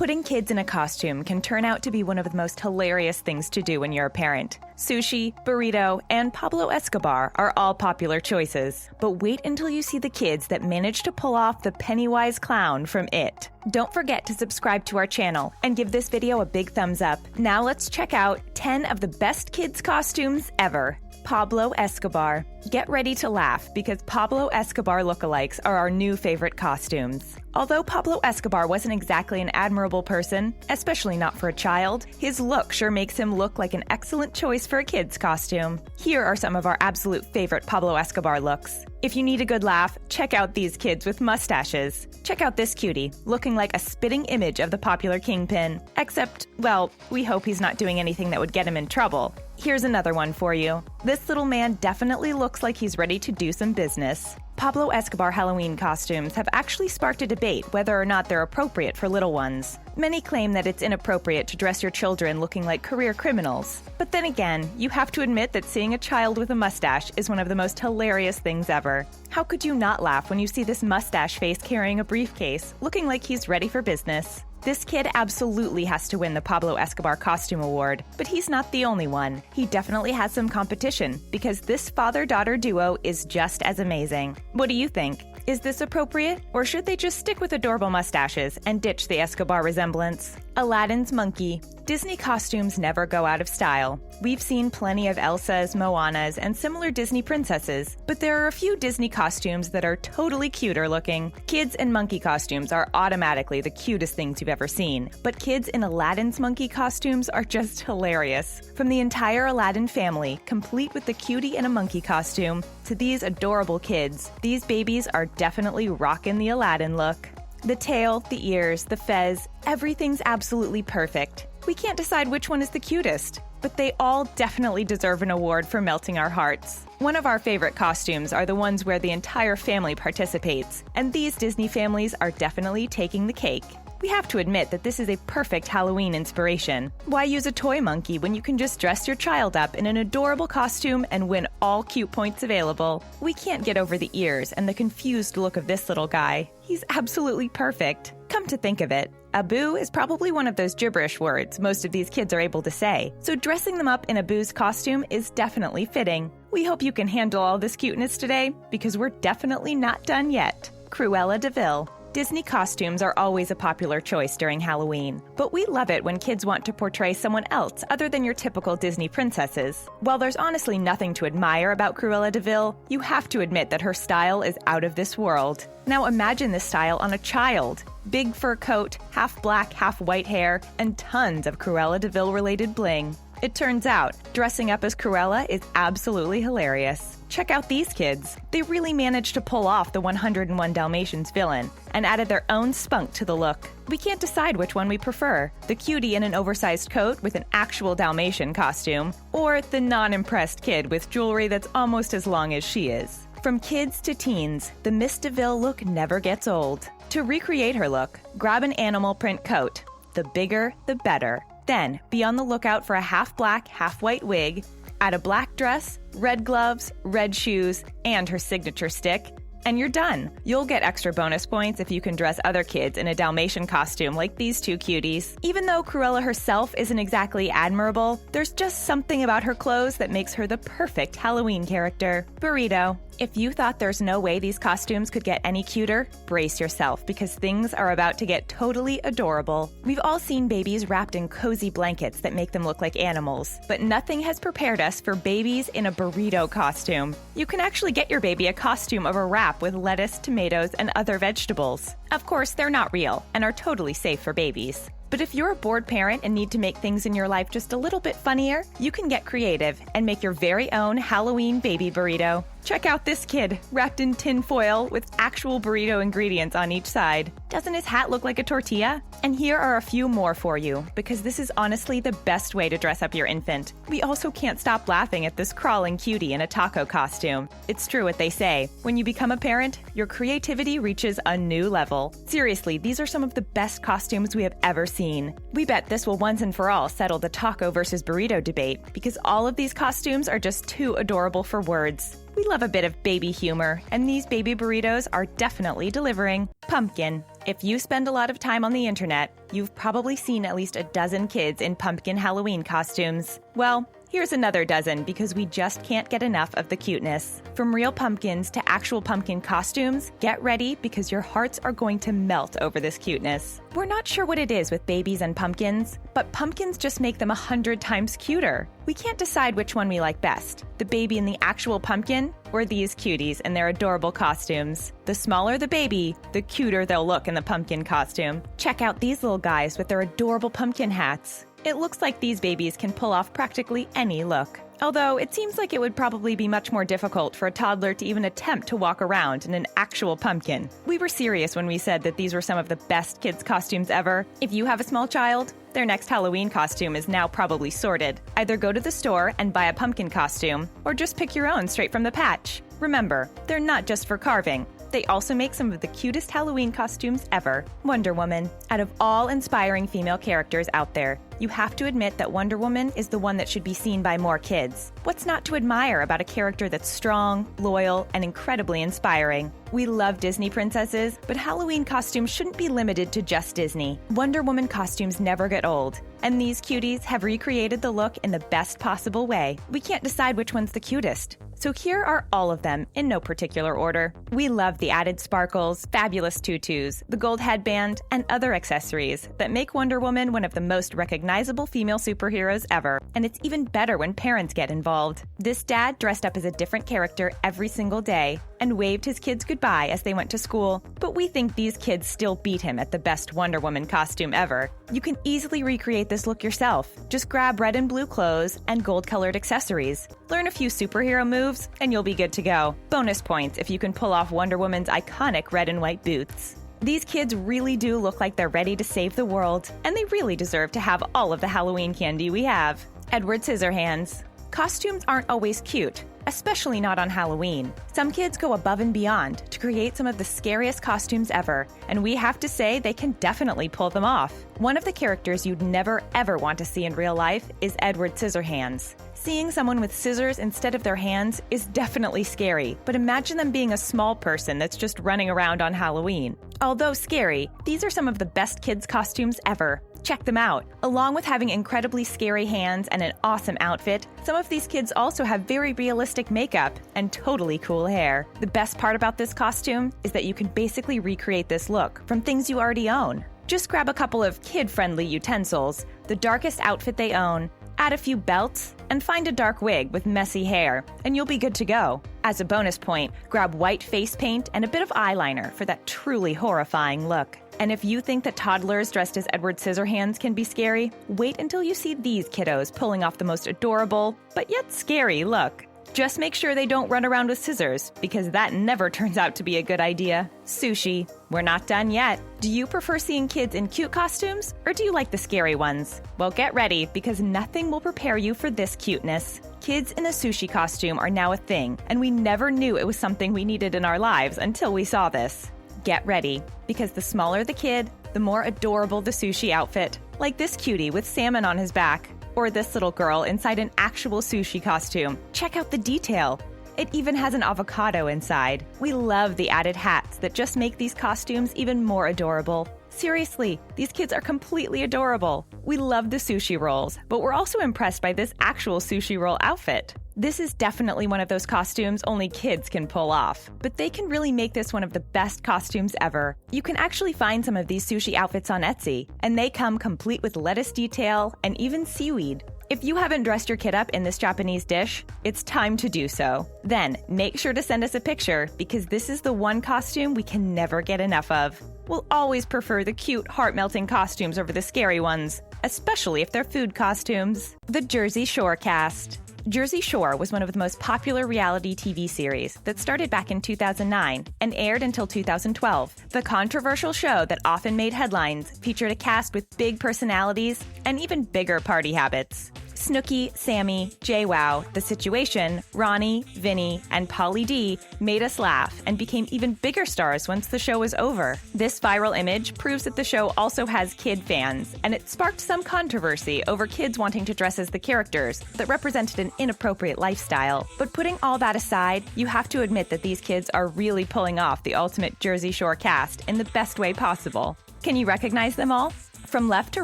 Putting kids in a costume can turn out to be one of the most hilarious things to do when you're a parent. Sushi, burrito, and Pablo Escobar are all popular choices. But wait until you see the kids that manage to pull off the Pennywise clown from It. Don't forget to subscribe to our channel and give this video a big thumbs up. Now let's check out 10 of the best kids' costumes ever. Pablo Escobar. Get ready to laugh because Pablo Escobar lookalikes are our new favorite costumes. Although Pablo Escobar wasn't exactly an admirable person, especially not for a child, his look sure makes him look like an excellent choice for a kid's costume. Here are some of our absolute favorite Pablo Escobar looks. If you need a good laugh, check out these kids with mustaches. Check out this cutie, looking like a spitting image of the popular kingpin. Except, well, we hope he's not doing anything that would get him in trouble. Here's another one for you. This little man definitely looks like he's ready to do some business. Pablo Escobar Halloween costumes have actually sparked a debate whether or not they're appropriate for little ones. Many claim that it's inappropriate to dress your children looking like career criminals. But then again, you have to admit that seeing a child with a mustache is one of the most hilarious things ever. How could you not laugh when you see this mustache face carrying a briefcase, looking like he's ready for business? This kid absolutely has to win the Pablo Escobar Costume Award, but he's not the only one. He definitely has some competition, because this father-daughter duo is just as amazing. What do you think? Is this appropriate, or should they just stick with adorable mustaches and ditch the Escobar resemblance? Aladdin's monkey. Disney costumes never go out of style. We've seen plenty of Elsas, Moanas, and similar Disney princesses, but there are a few Disney costumes that are totally cuter looking. Kids in monkey costumes are automatically the cutest things you've ever seen, but kids in Aladdin's monkey costumes are just hilarious. From the entire Aladdin family, complete with the cutie in a monkey costume, to these adorable kids, these babies are definitely rockin' the Aladdin look. The tail, the ears, the fez, everything's absolutely perfect. We can't decide which one is the cutest, but they all definitely deserve an award for melting our hearts. One of our favorite costumes are the ones where the entire family participates, and these Disney families are definitely taking the cake. We have to admit that this is a perfect Halloween inspiration. Why use a toy monkey when you can just dress your child up in an adorable costume and win all cute points available? We can't get over the ears and the confused look of this little guy. He's absolutely perfect. Come to think of it, Abu is probably one of those gibberish words most of these kids are able to say, so dressing them up in Abu's costume is definitely fitting. We hope you can handle all this cuteness today, because we're definitely not done yet. Cruella De Vil. Disney costumes are always a popular choice during Halloween, but we love it when kids want to portray someone else other than your typical Disney princesses. While there's honestly nothing to admire about Cruella De Vil, you have to admit that her style is out of this world. Now imagine this style on a child. Big fur coat, half black, half white hair, and tons of Cruella De Vil related bling. It turns out, dressing up as Cruella is absolutely hilarious. Check out these kids. They really managed to pull off the 101 Dalmatians villain and added their own spunk to the look. We can't decide which one we prefer, the cutie in an oversized coat with an actual Dalmatian costume, or the non-impressed kid with jewelry that's almost as long as she is. From kids to teens, the Miss De Vil look never gets old. To recreate her look, grab an animal print coat. The bigger, the better. Then, be on the lookout for a half-black, half-white wig, add a black dress, red gloves, red shoes, and her signature stick, and you're done. You'll get extra bonus points if you can dress other kids in a Dalmatian costume like these two cuties. Even though Cruella herself isn't exactly admirable, there's just something about her clothes that makes her the perfect Halloween character. Burrito. If you thought there's no way these costumes could get any cuter, brace yourself because things are about to get totally adorable. We've all seen babies wrapped in cozy blankets that make them look like animals, but nothing has prepared us for babies in a burrito costume. You can actually get your baby a costume of a wrap with lettuce, tomatoes, and other vegetables. Of course, they're not real and are totally safe for babies. But if you're a bored parent and need to make things in your life just a little bit funnier, you can get creative and make your very own Halloween baby burrito. Check out this kid, wrapped in tin foil with actual burrito ingredients on each side. Doesn't his hat look like a tortilla? And here are a few more for you, because this is honestly the best way to dress up your infant. We also can't stop laughing at this crawling cutie in a taco costume. It's true what they say, when you become a parent, your creativity reaches a new level. Seriously, these are some of the best costumes we have ever seen. We bet this will once and for all settle the taco versus burrito debate, because all of these costumes are just too adorable for words. We love a bit of baby humor, and these baby burritos are definitely delivering. Pumpkin. If you spend a lot of time on the internet, you've probably seen at least a dozen kids in pumpkin Halloween costumes. Well, here's another dozen because we just can't get enough of the cuteness. From real pumpkins to actual pumpkin costumes, get ready because your hearts are going to melt over this cuteness. We're not sure what it is with babies and pumpkins, but pumpkins just make them 100 times cuter. We can't decide which one we like best, the baby in the actual pumpkin or these cuties in their adorable costumes. The smaller the baby, the cuter they'll look in the pumpkin costume. Check out these little guys with their adorable pumpkin hats. It looks like these babies can pull off practically any look. Although it seems like it would probably be much more difficult for a toddler to even attempt to walk around in an actual pumpkin. We were serious when we said that these were some of the best kids' costumes ever. If you have a small child, their next Halloween costume is now probably sorted. Either go to the store and buy a pumpkin costume, or just pick your own straight from the patch. Remember, they're not just for carving. They also make some of the cutest Halloween costumes ever. Wonder Woman. Out of all inspiring female characters out there, you have to admit that Wonder Woman is the one that should be seen by more kids. What's not to admire about a character that's strong, loyal, and incredibly inspiring? We love Disney princesses, but Halloween costumes shouldn't be limited to just Disney. Wonder Woman costumes never get old, and these cuties have recreated the look in the best possible way. We can't decide which one's the cutest. So here are all of them in no particular order. We love the added sparkles, fabulous tutus, the gold headband, and other accessories that make Wonder Woman one of the most recognizable female superheroes ever. And it's even better when parents get involved. This dad dressed up as a different character every single day and waved his kids goodbye as they went to school. But we think these kids still beat him at the best Wonder Woman costume ever. You can easily recreate this look yourself. Just grab red and blue clothes and gold-colored accessories. Learn a few superhero moves, and you'll be good to go. Bonus points if you can pull off Wonder Woman's iconic red and white boots. These kids really do look like they're ready to save the world, and they really deserve to have all of the Halloween candy we have. Edward Scissorhands. Costumes aren't always cute, especially not on Halloween. Some kids go above and beyond to create some of the scariest costumes ever, and we have to say they can definitely pull them off. One of the characters you'd never ever want to see in real life is Edward Scissorhands. Seeing someone with scissors instead of their hands is definitely scary, but imagine them being a small person that's just running around on Halloween. Although scary, these are some of the best kids' costumes ever. Check them out. Along with having incredibly scary hands and an awesome outfit, some of these kids also have very realistic makeup and totally cool hair. The best part about this costume is that you can basically recreate this look from things you already own. Just grab a couple of kid-friendly utensils, the darkest outfit they own, add a few belts, and find a dark wig with messy hair, and you'll be good to go. As a bonus point, grab white face paint and a bit of eyeliner for that truly horrifying look. And if you think that toddlers dressed as Edward Scissorhands can be scary, wait until you see these kiddos pulling off the most adorable, but yet scary look. Just make sure they don't run around with scissors, because that never turns out to be a good idea. Sushi. We're not done yet. Do you prefer seeing kids in cute costumes, or do you like the scary ones? Well, get ready, because nothing will prepare you for this cuteness. Kids in a sushi costume are now a thing, and we never knew it was something we needed in our lives until we saw this. Get ready, because the smaller the kid, the more adorable the sushi outfit. Like this cutie with salmon on his back, or this little girl inside an actual sushi costume. Check out the detail. It even has an avocado inside. We love the added hats that just make these costumes even more adorable. Seriously, these kids are completely adorable. We love the sushi rolls, but we're also impressed by this actual sushi roll outfit. This is definitely one of those costumes only kids can pull off, but they can really make this one of the best costumes ever. You can actually find some of these sushi outfits on Etsy, and they come complete with lettuce detail and even seaweed. If you haven't dressed your kid up in this Japanese dish, it's time to do so. Then, make sure to send us a picture, because this is the one costume we can never get enough of. We'll always prefer the cute, heart-melting costumes over the scary ones, especially if they're food costumes. The Jersey Shore cast. Jersey Shore was one of the most popular reality TV series that started back in 2009 and aired until 2012. The controversial show that often made headlines featured a cast with big personalities and even bigger party habits. Snooki, Sammy, JWoww, The Situation, Ronnie, Vinny, and Pauly D made us laugh and became even bigger stars once the show was over. This viral image proves that the show also has kid fans, and it sparked some controversy over kids wanting to dress as the characters that represented an inappropriate lifestyle. But putting all that aside, you have to admit that these kids are really pulling off the ultimate Jersey Shore cast in the best way possible. Can you recognize them all? From left to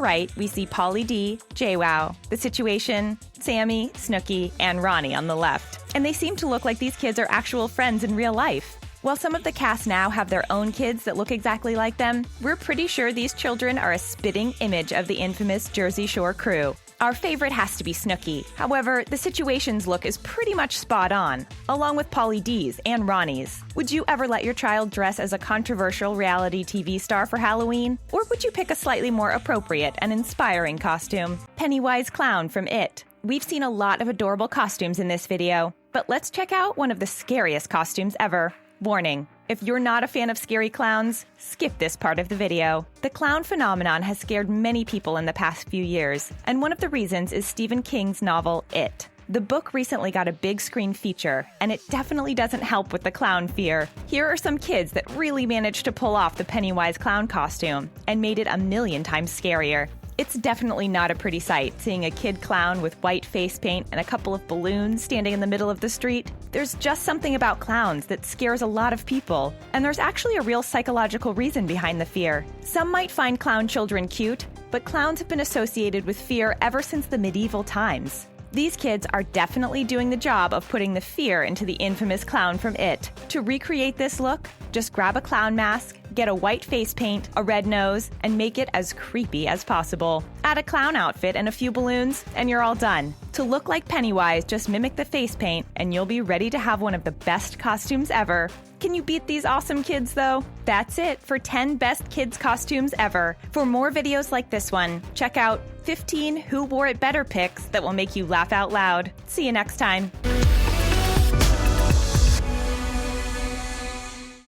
right, we see Pauly D, JWoww, The Situation, Sammy, Snooki, and Ronnie on the left. And they seem to look like these kids are actual friends in real life. While some of the cast now have their own kids that look exactly like them, we're pretty sure these children are a spitting image of the infamous Jersey Shore crew. Our favorite has to be Snooki. However, The Situation's look is pretty much spot on, along with Pauly D's and Ronnie's. Would you ever let your child dress as a controversial reality TV star for Halloween? Or would you pick a slightly more appropriate and inspiring costume? Pennywise Clown from It. We've seen a lot of adorable costumes in this video, but let's check out one of the scariest costumes ever. Warning, if you're not a fan of scary clowns, skip this part of the video. The clown phenomenon has scared many people in the past few years, and one of the reasons is Stephen King's novel, It. The book recently got a big screen feature, and it definitely doesn't help with the clown fear. Here are some kids that really managed to pull off the Pennywise clown costume and made it a million times scarier. It's definitely not a pretty sight, seeing a kid clown with white face paint and a couple of balloons standing in the middle of the street. There's just something about clowns that scares a lot of people, and there's actually a real psychological reason behind the fear. Some might find clown children cute, but clowns have been associated with fear ever since the medieval times. These kids are definitely doing the job of putting the fear into the infamous clown from It. To recreate this look, just grab a clown mask, get a white face paint, a red nose, and make it as creepy as possible. Add a clown outfit and a few balloons, and you're all done. To look like Pennywise, just mimic the face paint, and you'll be ready to have one of the best costumes ever. Can you beat these awesome kids, though? That's it for 10 best kids costumes ever. For more videos like this one, check out 15 Who Wore It Better pics that will make you laugh out loud. See you next time.